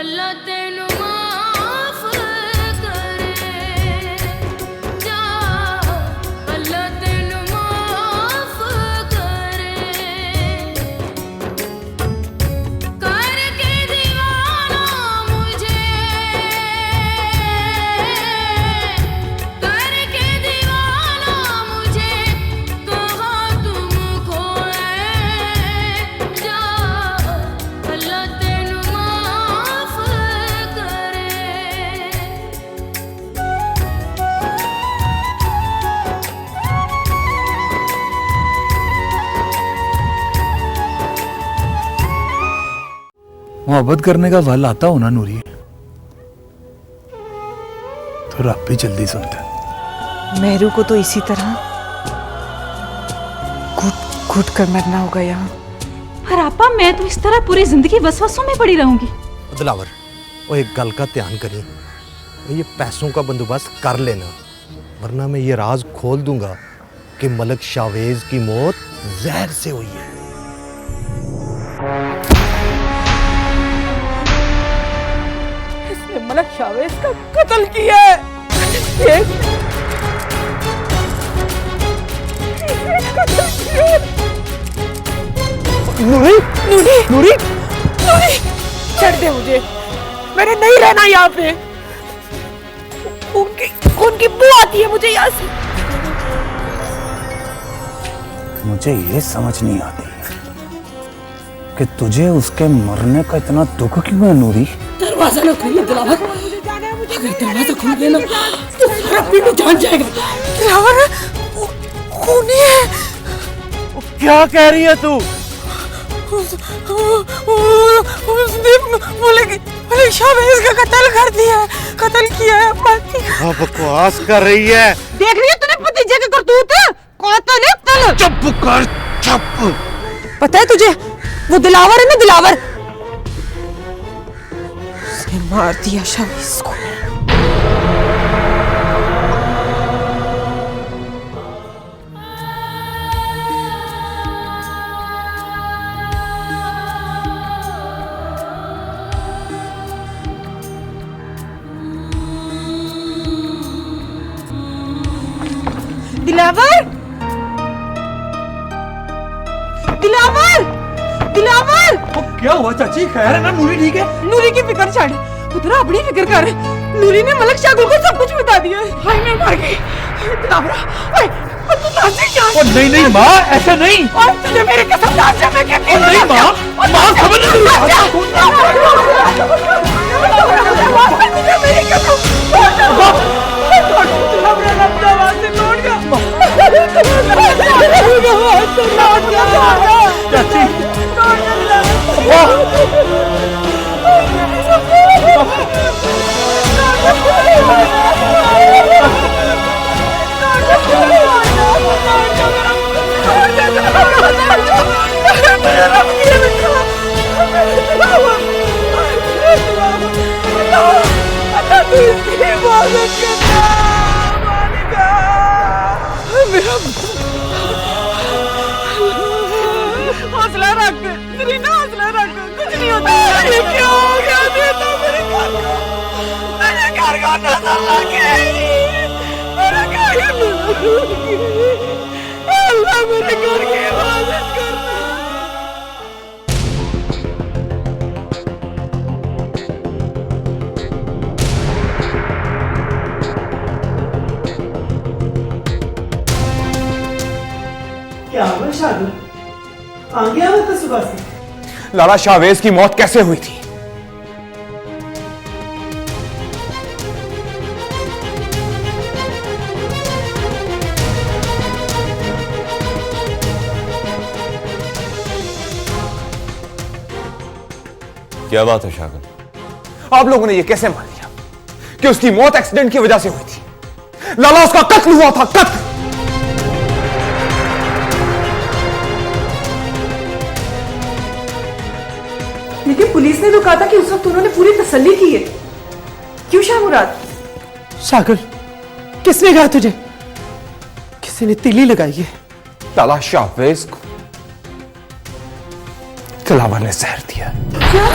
अल्लाह तेनू माफ करे जा अल्लाह तेनू माफ करे करके दीवाना मुझे करके दीवाना मुझे कहा तुम खोए जा अल्लाह तेनू माफ करे मोहब्बत करने का वल आता हो ना नूरी, तो रब भी जल्दी सुनता है। मेहरू को तो इसी तरह घुट घुट कर मरना होगा यहाँ। पर आपा मैं तो इस तरह पूरी जिंदगी वसवसों में पड़ी रहूंगी। दिलावर वो एक गल का ध्यान करी, ये पैसों का बंदोबस्त कर लेना, वरना मैं ये राज खोल दूंगा कि मलक शावेज की मौत जहर से हुई है। इसने मलक शावेज का कत्ल किया है। नूरी नूरी नूरी नूरी छड़ दे मुझे, मैंने नहीं रहना यहाँ पे। उनकी उनकी बू आती है मुझे यहाँ से। मुझे ये समझ नहीं आती कि तुझे उसके मरने का इतना दुख क्यों है नूरी। दरवाजा ना खोलिए दिलावर, अगर दरवाजा खुल गया ना तो सारा पिंड जान जाएगा। दिलावर खूनी है। क्या कह रही है तू? उसने मलक शावेज का कत्ल कर दिया है, कत्ल किया है। क्या बकवास कर रही है? देख रही है तूने भतीजे की करतूत? कत्ल है कत्ल। चुप कर चुप। पता है तुझे वो दिलावर है ना, दिलावर उसने मार दिया शावेज को। दिलावर दिलावर दिलावर क्या हुआ चाची, खैर है ना? नूरी ठीक है? नूरी की फिक्र छाड़, पुत्रा अपनी फिक्र कर। नूरी ने मलक शागुल को सब कुछ बता दिया है। हाय मैं मर गई। दिलावर ओए तू नासिक क्या? नहीं नहीं माँ, ऐसा नहीं। और तुझे मेरी कसम दास है, मैं कहती हूँ नहीं माँ, माँ समझ नहीं। तुझे मेरी कसम चाची हौसला रख रीना, हौसला रख, कुछ नहीं होता। ये क्या हो गया? देता मेरे घर को, मेरे घर का नजर लगे, मेरे घर का नजर लगे। अल्लाह मेरे घर की हिफाजत करना। क्या हुआ शागुल? आ गया वो तो सुबह से। लाला शावेज की मौत कैसे हुई थी? क्या बात है शागुल, आप लोगों ने यह कैसे मान लिया कि उसकी मौत एक्सीडेंट की वजह से हुई थी? लाला उसका कत्ल हुआ था, कत्ल। लेकिन पुलिस ने तो कहा था कि उस वक्त उन्होंने पूरी तसल्ली की है। क्यों शाह मुराद? शागुल किसने कहा तुझे? किसी ने तीली लगाई है। लाला शावेज को दिलावर ने जहर दिया। क्या?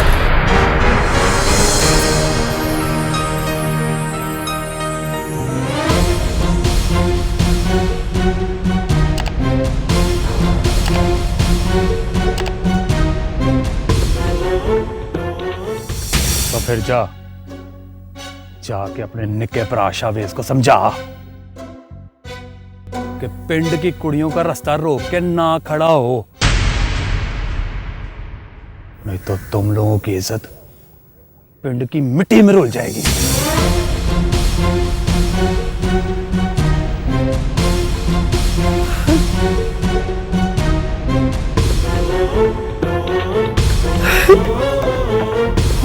तो फिर जाके अपने निक्के भरा शावेज को समझा कि पिंड की कुड़ियों का रास्ता रोक के ना खड़ा हो, नहीं तो तुम लोगों की इज्जत पिंड की मिट्टी में रुल जाएगी।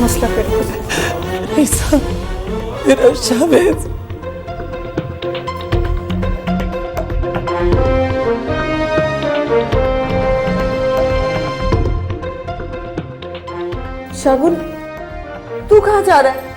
मसला कर ऐसा मेरा शावेज शगुन, तू कहाँ जा रहा है?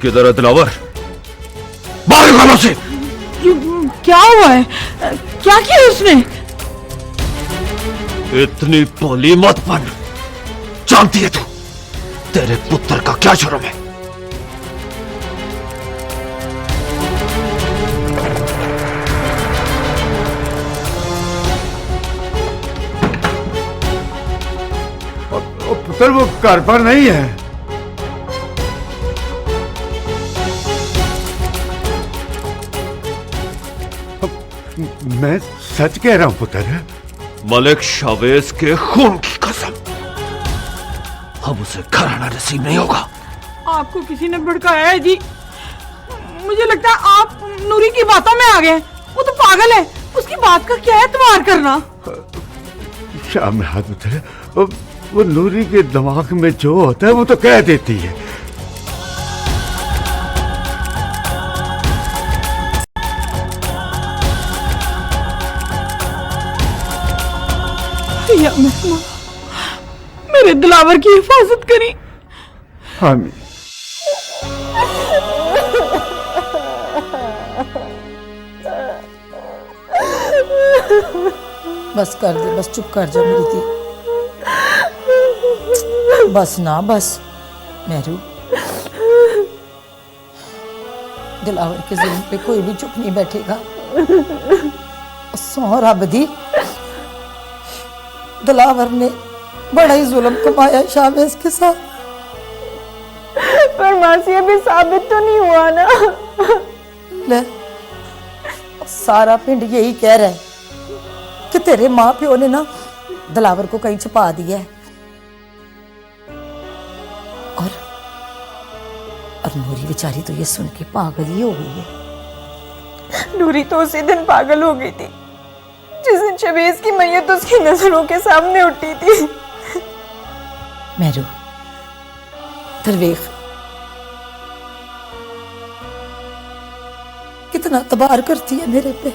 किधर है दिलावर? बाहर निकालो से। क्या हुआ है? क्या किया उसने? इतनी भोली मत बन। जानती है तू तेरे पुत्र का क्या जुर्म है? पुत्र वो घर पर नहीं है। मैं सच कह रहा हूं पुत्र। मलिक शावेज के खून की कसम, अब उसे घर आना नसीब नहीं होगा। आपको किसी ने भड़काया है जी। मुझे लगता है आप नूरी की बातों में आ गए। वो तो पागल है, उसकी बात का क्या एतबार करना। शाम रात पुत्र, वो नूरी के दिमाग में जो होता है वो तो कह देती है। या मेरे दिलावर की हिफाजत करी। आमीन। बस कर दे, बस चुप कर जा मेरी धी। बस ना बस मेरू, दिलावर के जुल्म पे कोई भी चुप नहीं बैठेगा। सौ रब दी, दिलावर ने बड़ा ही जुल्म कमाया शावेज के साथ। पर मासी अभी साबित तो नहीं हुआ ना। ले, सारा पिंड यही कह रहा है कि तेरे माँ प्यो ने ना दिलावर को कहीं छुपा दिया है। और नूरी बेचारी तो ये सुन के पागल ही हो गई है। नूरी तो उसी दिन पागल हो गई थी जिस दिन शवेज की मैयत उसकी नजरों के सामने उठी थी। मेरू, दरवेख कितना तबार करती है मेरे पे।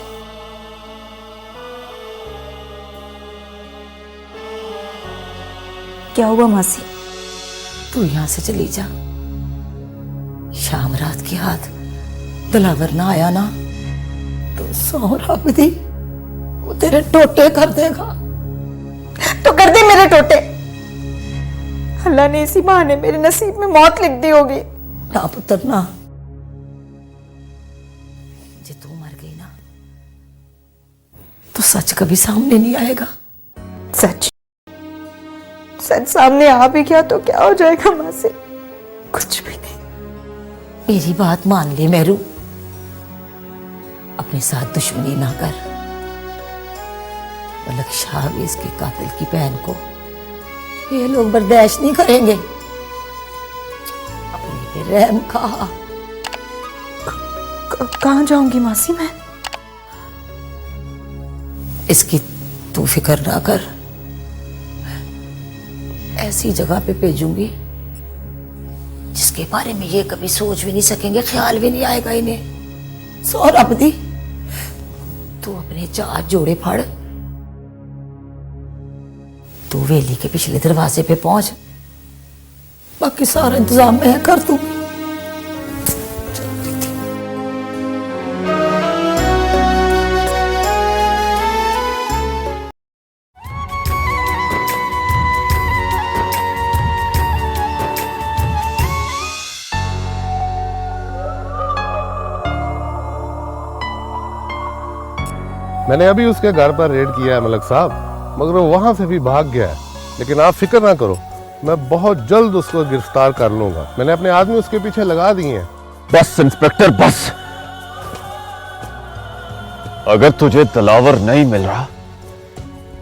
क्या हुआ मासी? तू यहां से चली जा। शाम रात की हाथ दिलावर ना आया ना तो सौ रब दी वो तेरे टोटे कर देगा। तो कर दे मेरे टोटे। अल्लाह ने इसी बहाने मेरे नसीब में मौत लिख दी होगी। ना पुत्र ना, जे तू मर गई ना तो सच कभी सामने नहीं आएगा। सच सच सामने आ भी गया तो क्या हो जाएगा मासी? कुछ भी नहीं। मेरी बात मान ले मेरू, अपने साथ दुश्मनी ना कर। मलिक शावेज के कातिल की बहन को ये लोग बर्दाश्त नहीं करेंगे। अपने पे रहम खा। कहाँ जाऊंगी मासी मैं? इसकी तू फिक्र ना कर, ऐसी जगह पे भेजूंगी जिसके बारे में ये कभी सोच भी नहीं सकेंगे, ख्याल भी नहीं आएगा इन्हें। सौरभ दी, तू अपने 4 जोड़े फाड़, तू वेली के पिछले दरवाजे पे पहुंच, बाकी सारा इंतजाम मैं कर दूंगी। मैंने अभी उसके घर पर रेड किया है मलक साहब, मगर वो वहां से भी भाग गया है। लेकिन आप फिक्र ना करो, मैं बहुत जल्द उसको गिरफ्तार कर लूंगा। मैंने अपने आदमी उसके पीछे लगा दिए हैं। बस इंस्पेक्टर बस। अगर तुझे दिलावर नहीं मिल रहा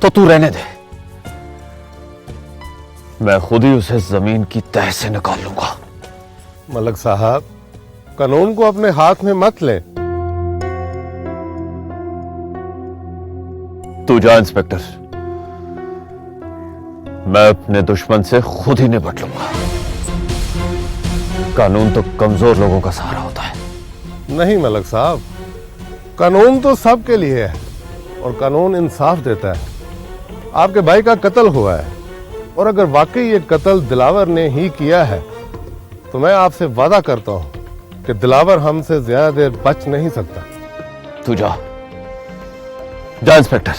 तो तू रहने दे, मैं खुद ही उसे जमीन की तह से निकाल लूंगा। मलक साहब, कानून को अपने हाथ में मत लें। तू जा इंस्पेक्टर, मैं अपने दुश्मन से खुद ही निपट लूंगा। कानून तो कमजोर लोगों का सहारा होता है। नहीं मलक साहब, कानून तो सबके लिए है और कानून इंसाफ देता है। आपके भाई का कत्ल हुआ है और अगर वाकई ये कत्ल दिलावर ने ही किया है तो मैं आपसे वादा करता हूं कि दिलावर हमसे ज्यादा देर बच नहीं सकता। तू जा जा इंस्पेक्टर।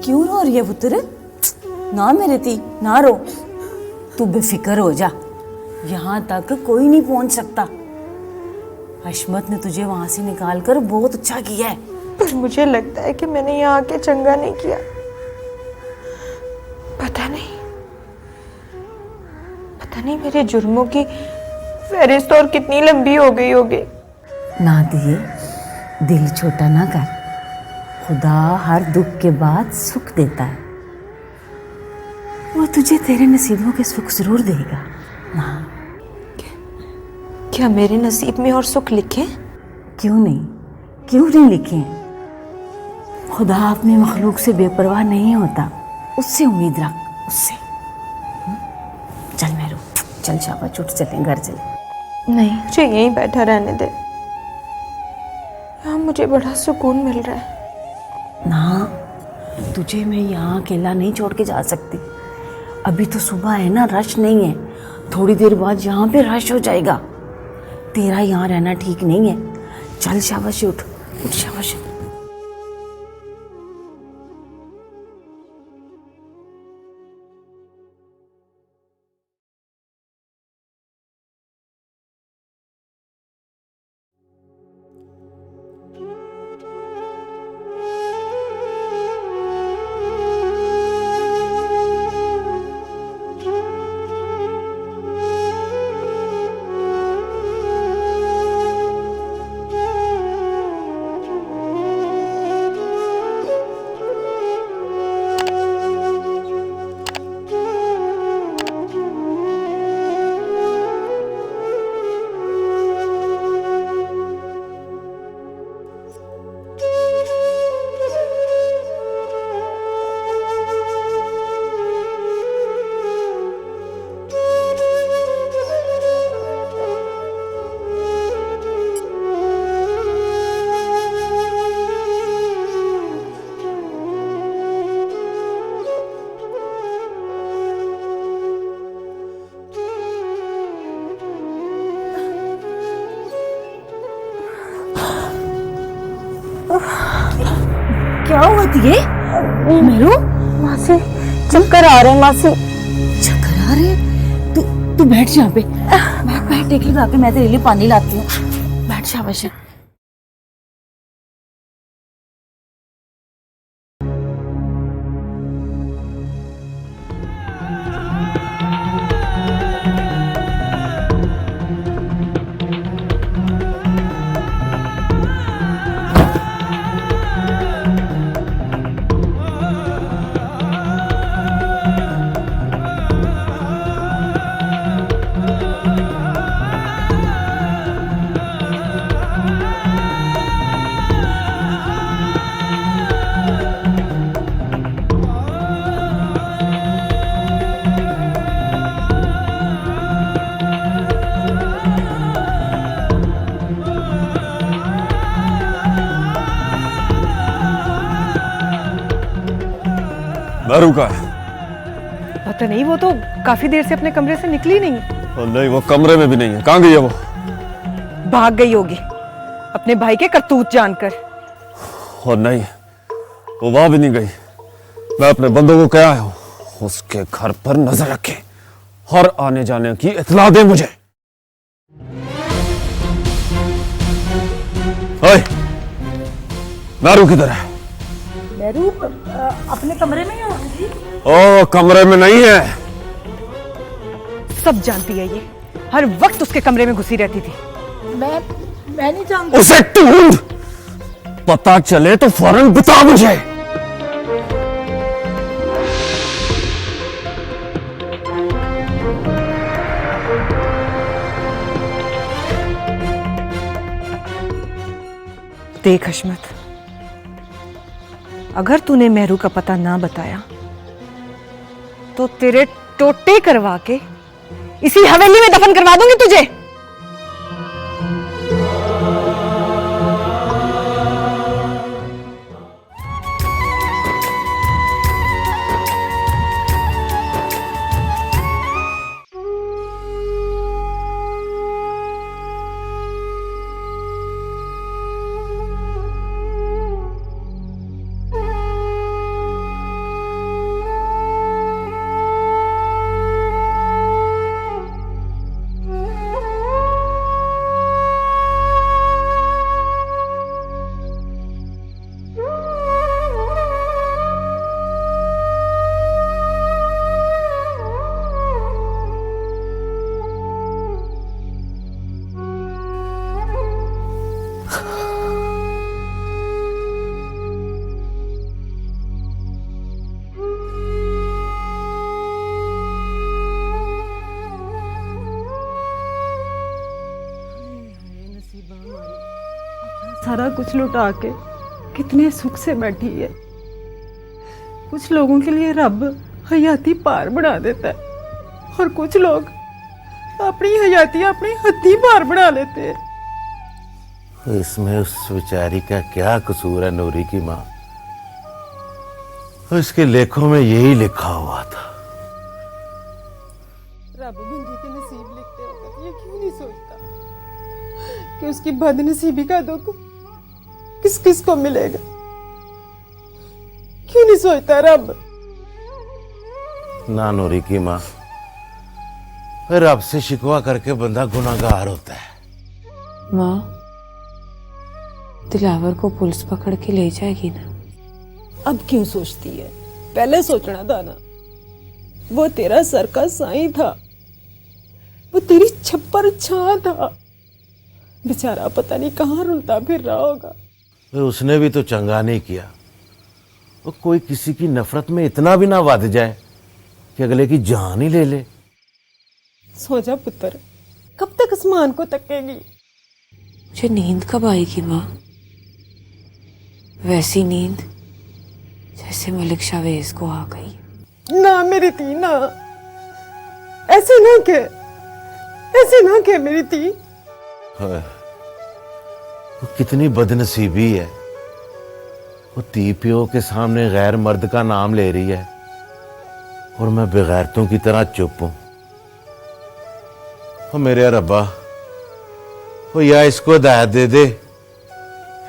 क्यों रो रही है पुत्र? ना मेरे ती, ना रो, तू बेफिक्र हो जा। यहाँ तक कोई नहीं पहुंच सकता। हशमत ने तुझे वहां से निकाल कर बहुत अच्छा किया है। पर मुझे लगता है कि मैंने यहाँ आके चंगा नहीं किया। पता नहीं मेरे जुर्मों की फहरिस्त और कितनी लंबी हो गई होगी। ना दिए, दिल छोटा ना कर। खुदा हर दुख के बाद सुख देता है। वो तुझे तेरे नसीबों के सुख जरूर देगा। ना, क्या मेरे नसीब में और सुख लिखे? क्यों नहीं लिखे? खुदा अपनी मखलूक से बेपरवाह नहीं होता। उससे उम्मीद रख, उससे। चल मेरू, चल शाबाश, उठ चलें, घर चलें। नहीं, मुझे यहीं बैठा रहने दे। यहाँ मुझे बड़ा सुकून मिल रहा है। ना, तुझे मैं यहाँ अकेला नहीं छोड़ के जा सकती। अभी तो सुबह है ना, रश नहीं है। थोड़ी देर बाद यहाँ पे रश हो जाएगा। तेरा यहाँ रहना ठीक नहीं है। चल शाबाश, उठ शाबाश। क्या हुआ तुझे मेरू? मासी चक्कर आ रहे हैं मासी। चक्कर आ रहे? तू बैठ यहाँ पे, बैठ टेक लगा के मैं तेरे लिए पानी लाती हूँ। बैठ शाबाश। दारू का है? पता नहीं, वो तो काफी देर से अपने कमरे से निकली नहीं। और नहीं, वो कमरे में भी नहीं है। कहाँ गई है वो? भाग गई होगी अपने भाई के करतूत जानकर। और नहीं, वो वहां भी नहीं गई। मैं अपने बंदों को कहा हूं उसके घर पर नजर रखे और आने जाने की इत्तला दे मुझे। ओए, दारू किधर है? मेरू अपने कमरे में है। ओ, कमरे में नहीं है। सब जानती है ये, हर वक्त उसके कमरे में घुसी रहती थी। मैं नहीं जानती। उसे ढूंढ, पता चले तो फौरन बता मुझे। देख हशमत, अगर तूने मेहरू का पता ना बताया तो तेरे टोटे करवा के इसी हवेली में दफन करवा दूंगी तुझे। सारा कुछ लुटा के कितने सुख से बैठी है। कुछ लोगों के लिए रब हयाती पार बना देता है और कुछ लोग अपनी हयाती अपनी हद्दी पार बना लेते हैं। इसमें उस बेचारी का क्या कसूर है नूरी की माँ? उसके लेखों में यही लिखा हुआ था। रब बंदे के नसीब लिखते होगा, ये क्यों नहीं सोचता कि उसकी बदनसीबी का दुख किस किस को मिलेगा? क्यों नहीं सोचता रब? ना नूरी की माँ, रब से शिकवा करके बंदा गुनाहगार होता है। माँ, दिलावर को पुलिस पकड़ के ले जाएगी ना? अब क्यों सोचती है? पहले सोचना था ना। वो तेरा सर का साईं था, वो तेरी छप्पर छां था। बेचारा पता नहीं कहाँ रुलता फिर रहा होगा। उसने भी तो चंगा नहीं किया। वो कोई किसी की नफरत में इतना भी ना वध जाए कि अगले की जान ही ले ले। सो जा पुत्र, कब तक आसमान को तकेगी? मुझे नींद कब आएगी माँ? वैसी नींद जैसे मलिक शावेज को आ गई। ना मेरी ती ना, ऐसे ना कह, ऐसे ना कह मेरी ती। वो कितनी बदनसीबी है। वो ती प्यो के सामने गैर मर्द का नाम ले रही है और मैं बेगैरतों की तरह चुप हूं। वो मेरे रब्बा, वो या इसको हिदायत दे दे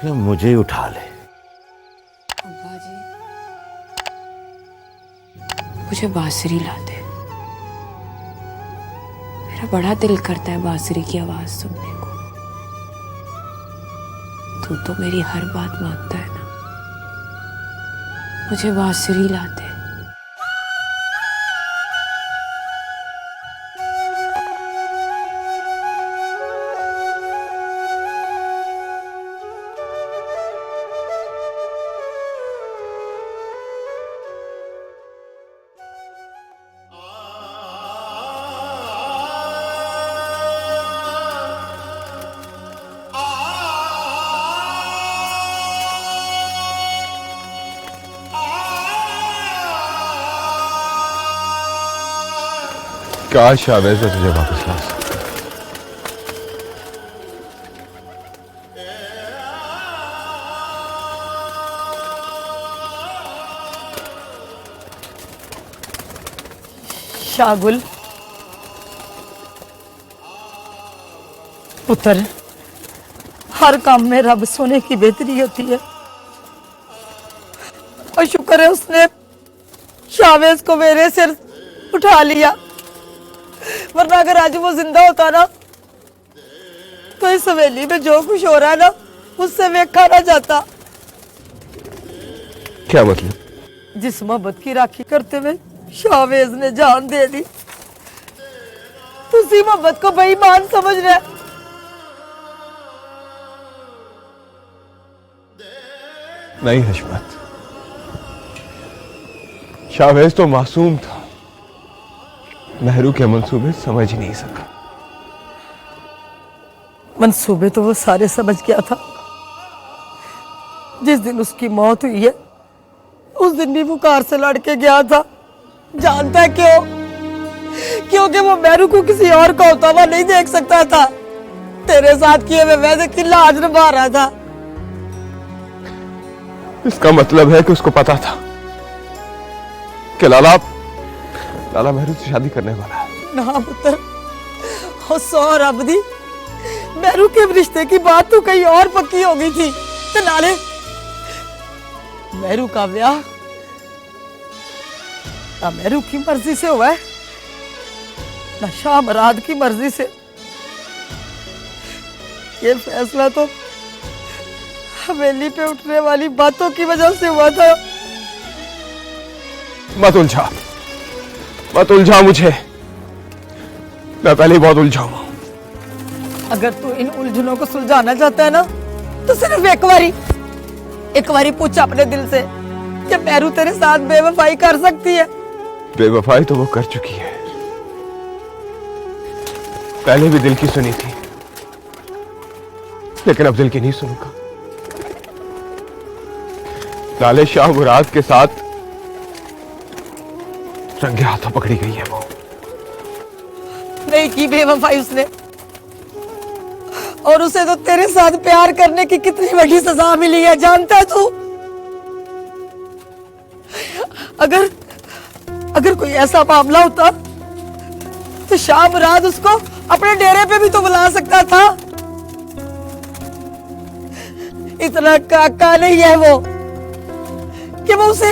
या मुझे ही उठा ले। अब्बा मुझे बांसुरी ला दे। मेरा बड़ा दिल करता है बांसुरी की आवाज सुनने को। तू तो मेरी हर बात मानता है ना। मुझे बांसुरी ला दे। काश शाहवेज में तुझे वापस ला सकता। शागुल पुत्र, हर काम में रब सोने की बेहतरी होती है और शुक्र है उसने शाहवेज को मेरे सिर उठा लिया, वरना अगर आज वो जिंदा होता ना तो इस हवेली में जो कुछ हो रहा है ना उससे देखा ना जाता। क्या मतलब? जिस मोहब्बत की राखी करते हुए शाहवेज ने जान दे दी, उसी मोहब्बत को बेईमान समझ रहा है। नहीं हशमत, शाहवेज तो मासूम था, मेहरू के मंसूबे समझ ही नहीं सका। मंसूबे तो वो सारे समझ गया था। जिस दिन उसकी मौत हुई है उस दिन भी वो कार से लड़ के गया था। जानता है क्यों? क्योंकि वो मेहरू को किसी और का होता हुआ नहीं देख सकता था। तेरे साथ किए हुए वादे की लाज निभा रहा था। इसका मतलब है कि उसको पता था कि लाला मेहरू से शादी करने वाला है। ना पुत्र, हो सौ रब दी, मेहरू के रिश्ते की बात तो कहीं और पक्की हो गई थी। तो नाले मेहरू का ब्याह ना मेहरू की मर्जी से हुआ है ना शाहमराद की मर्जी से। ये फैसला तो हवेली पे उठने वाली बातों की वजह से हुआ था। मत उलझा मुझे, मैं पहले ही बहुत उलझा हूं। अगर तू इन उलझनों को सुलझाना चाहता है ना तो सिर्फ एक बारी पूछ अपने दिल से कि मेहरू तेरे साथ बेवफाई कर सकती है। बेवफाई तो वो कर चुकी है, पहले भी दिल की सुनी थी, लेकिन अब दिल की नहीं सुनूंगा। लाले शाह मुराद के साथ रंगे हाथों पकड़ी गई है वो। नहीं की बेवफाई उसने, और उसे तो तेरे साथ प्यार करने की कितनी बड़ी सजा मिली है जानता है तू? अगर कोई ऐसा मामला होता तो शाह मुराद उसको अपने डेरे पे भी तो बुला सकता था। इतना काका नहीं है वो कि वो उसे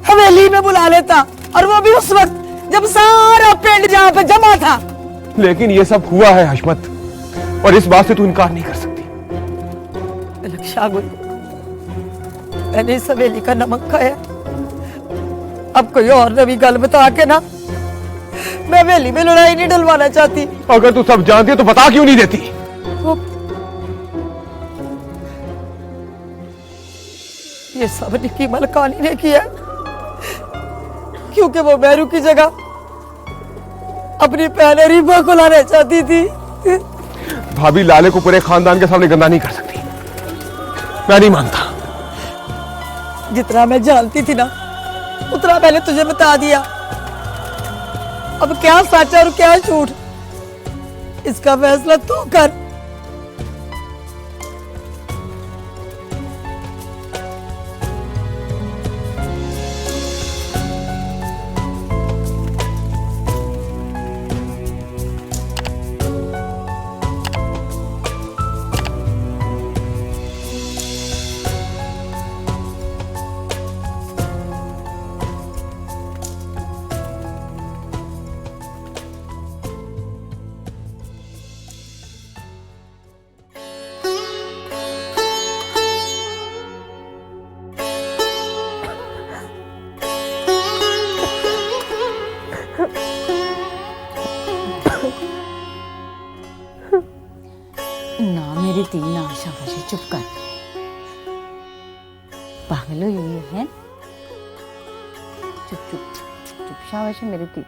हवेली में बुला लेता, और वो भी उस वक्त जब सारा पिंड जहां पे जमा था। लेकिन ये सब हुआ है हशमत, और इस बात से तू इनकार नहीं कर सकती। शागुल, मैंने इस हवेली का नमक खाया, अब कोई और नवी गल बता के ना मैं हवेली में लड़ाई नहीं डलवाना चाहती। अगर तू सब जानती है तो बता क्यों नहीं देती? ये सब निक्की मलकानी ने किया, क्योंकि वो मेहरू की जगह अपनी पहले रीबा को लाना चाहती थी। भाभी लाले को पूरे खानदान के सामने गंदा नहीं कर सकती, मैं नहीं मानता। जितना मैं जानती थी ना उतना मैंने तुझे बता दिया। अब क्या सच और क्या झूठ, इसका फैसला तू कर। ना मेरी धी ना शाबाशी, चुप कर। पागल हुई हुई है? चुप चुप चुप, शाबाशी मेरी धी।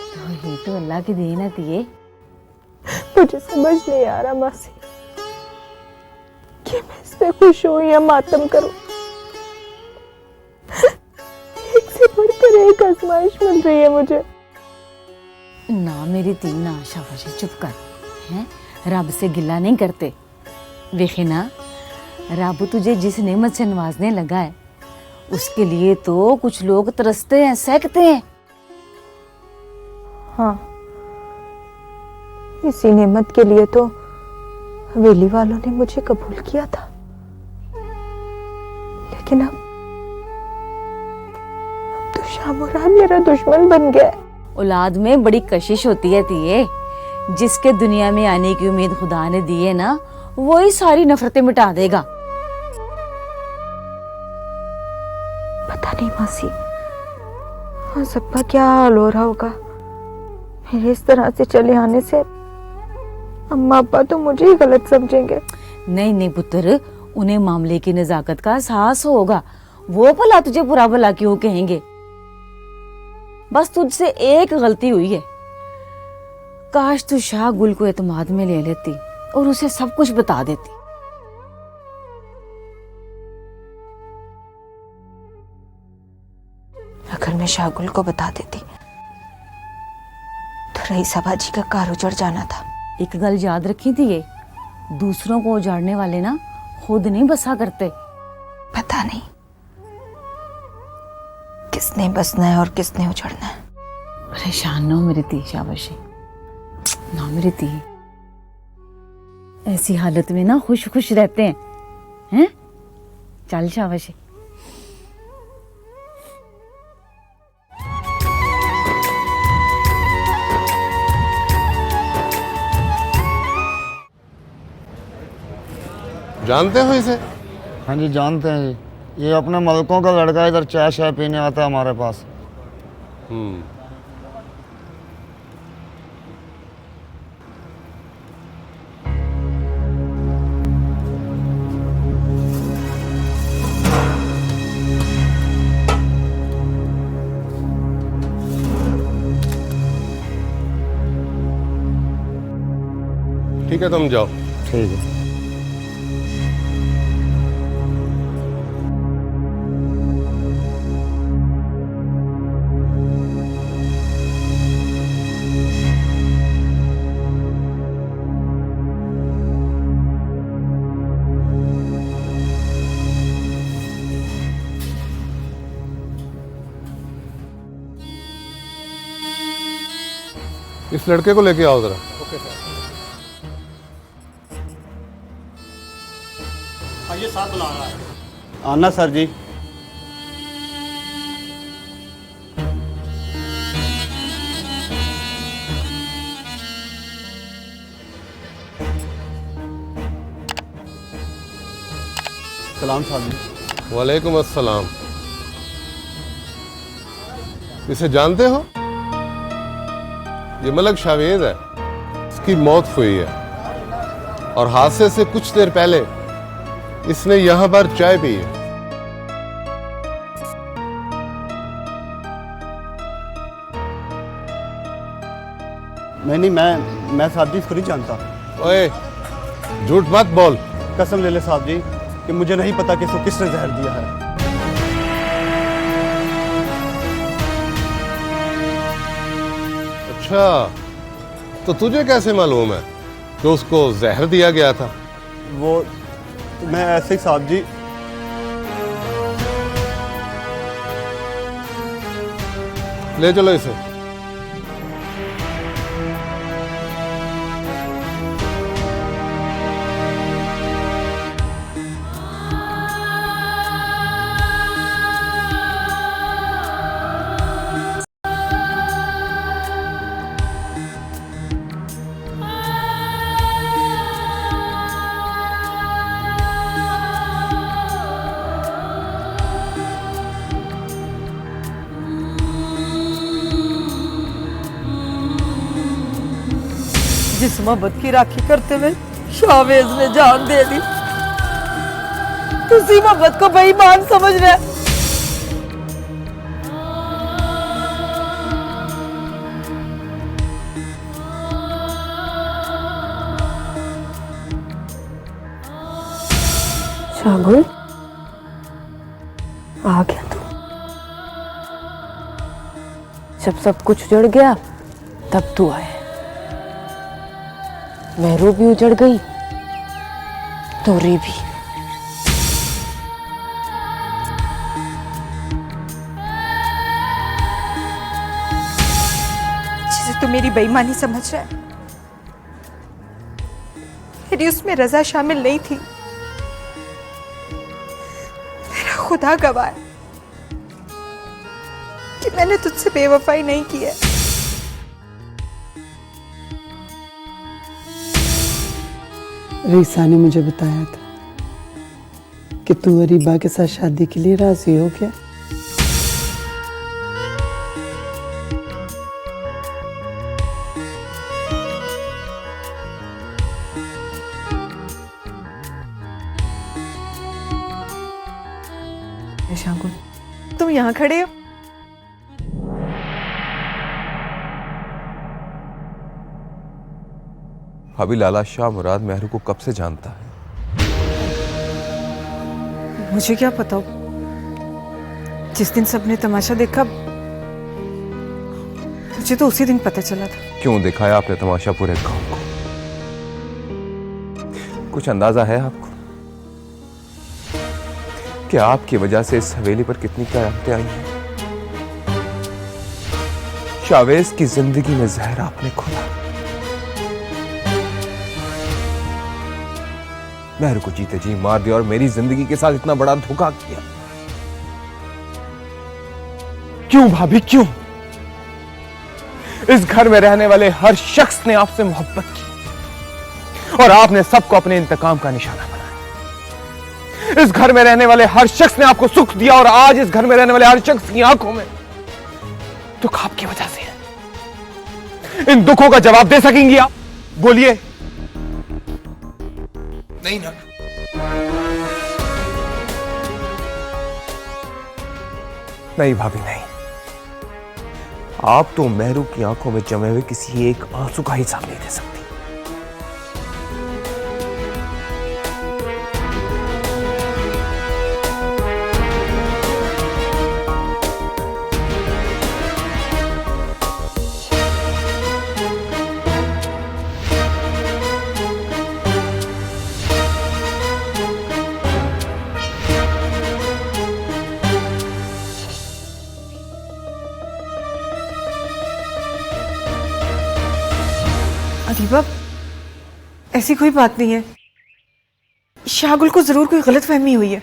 तो ये तो अल्लाह की देन है दिए। मुझे समझ नहीं आ रहा मासी कि मैं इस पे खुश हूं या मातम करूं। एक से बढ़कर एक आजमाइश मिल रही है मुझे। ना मेरी धी ना शाबाशी, चुप कर। हैं रब से गिला नहीं करते। देखे ना, रब तुझे जिस नेमत से नवाजने लगा है उसके लिए तो कुछ लोग तरसते हैं, सहकते हैं। हाँ, इसी नेमत के लिए तो हवेली वालों ने मुझे कबूल किया था, लेकिन अब तो शामुराद मेरा दुश्मन बन गया है। औलाद में बड़ी कशिश होती है तिये। जिसके दुनिया में आने की उम्मीद खुदा ने दी है ना, वही सारी नफरतें मिटा देगा। पता नहीं मासी, हाँ सबका क्या हाल हो रहा होगा। मेरे इस तरह से चले आने से अम्मा अब्बा तो मुझे ही गलत समझेंगे। नहीं नहीं पुत्र, उन्हें मामले की नजाकत का एहसास होगा। वो भला तुझे बुरा भला क्यों कहेंगे। बस तुझसे एक गलती हुई है। काश तू शाह गुल को एतमाद में ले लेती और उसे सब कुछ बता देती। अगर मैं शाहगुल को बता देती तो रईसा बाजी का कार उजड़ जाना था। एक गल याद रखी थी, ये दूसरों को उजाड़ने वाले ना खुद नहीं बसा करते। पता नहीं किसने बसना है और किसने उजड़ना है। परेशान ना हो मेरी धी, शाबाशी ना मेरी धी। ऐसी हालत में ना खुश खुश रहते हैं। चल शाबाशी। जानते हो इसे? हाँ जी जानते हैं जी, ये अपने मलकों का लड़का इधर चाय शाय पीने आता है हमारे पास। ठीक है, तुम जाओ। ठीक है। इस लड़के को लेके आओ जरा। Okay sir. आइए, साथ बुला रहा है। आना सर जी। सलाम साहब जी। वालेकुम अस्सलाम। इसे जानते हो? ये मलक शावेज है। इसकी मौत हुई है और हादसे से कुछ देर पहले इसने यहां पर चाय पी है। नहीं, मैं साहब जी इसको नहीं जानता। ओए, झूठ मत बोल। कसम ले ले साहब जी कि मुझे नहीं पता कि इसको किसने जहर दिया है। अच्छा, तो तुझे कैसे मालूम है कि उसको जहर दिया गया था? वो मैं ऐसे ही साहब जी। ले चलो इसे। जिस मोहब्बत की राखी करते हुए शाहवेज ने जान दे दी, उसी मोहब्बत को बेईमान समझ रहा है। शागुल, आ गया तू। जब सब कुछ उजड़ गया तब तू आया। मेरू भी उजड़ गई, तोरी भी। जिसे तू मेरी बेईमानी समझ रहा है, मेरी उसमें रजा शामिल नहीं थी। मेरा खुदा गवाह है कि मैंने तुझसे बेवफाई नहीं की है। रीसा ने मुझे बताया था कि तू अरीबा के साथ शादी के लिए राजी हो गया। शागुल, तुम यहाँ खड़े हो? अभी लाला शाह मुराद मेहरू को कब से जानता है? मुझे क्या पता, जिस दिन सबने तमाशा देखा मुझे तो उसी दिन पता चला था। क्यों दिखाया आपने तमाशा पूरे गांव को? कुछ अंदाजा है आपको कि आपकी वजह से इस हवेली पर कितनी कयामतें आई हैं? शाहवेज की जिंदगी में जहर आपने खोला, मेहरू को जीते जी मार दिया और मेरी जिंदगी के साथ इतना बड़ा धोखा किया। क्यों भाभी, क्यों? इस घर में रहने वाले हर शख्स ने आपसे मोहब्बत की और आपने सबको अपने इंतकाम का निशाना बनाया। इस घर में रहने वाले हर शख्स ने आपको सुख दिया और आज इस घर में रहने वाले हर शख्स की आंखों में दुख आपकी वजह से है। इन दुखों का जवाब दे सकेंगी आप? बोलिए। नहीं ना। नहीं भाभी, नहीं। आप तो मेहरू की आंखों में जमे हुए किसी एक आंसू का हिसाब नहीं दे सकती। अरीबा, ऐसी कोई बात नहीं है। शागुल को जरूर कोई गलतफहमी हुई है।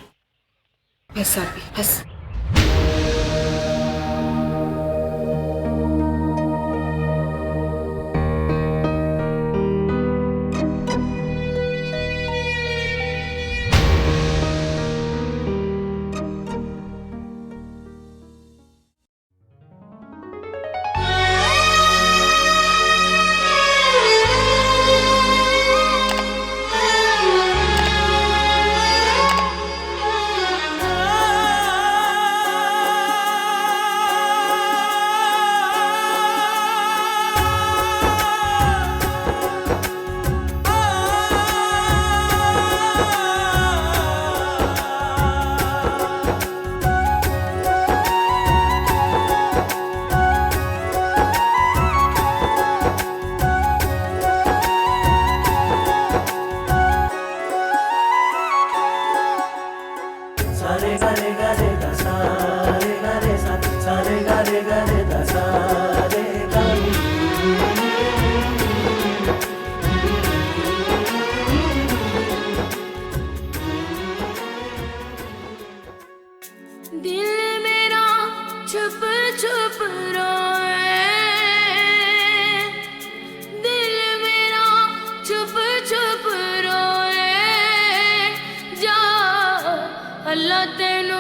बस अभी, बस। दिल मेरा छुप छुप रोए, दिल मेरा छुप छुप रोए, जा अल्लाह तेनू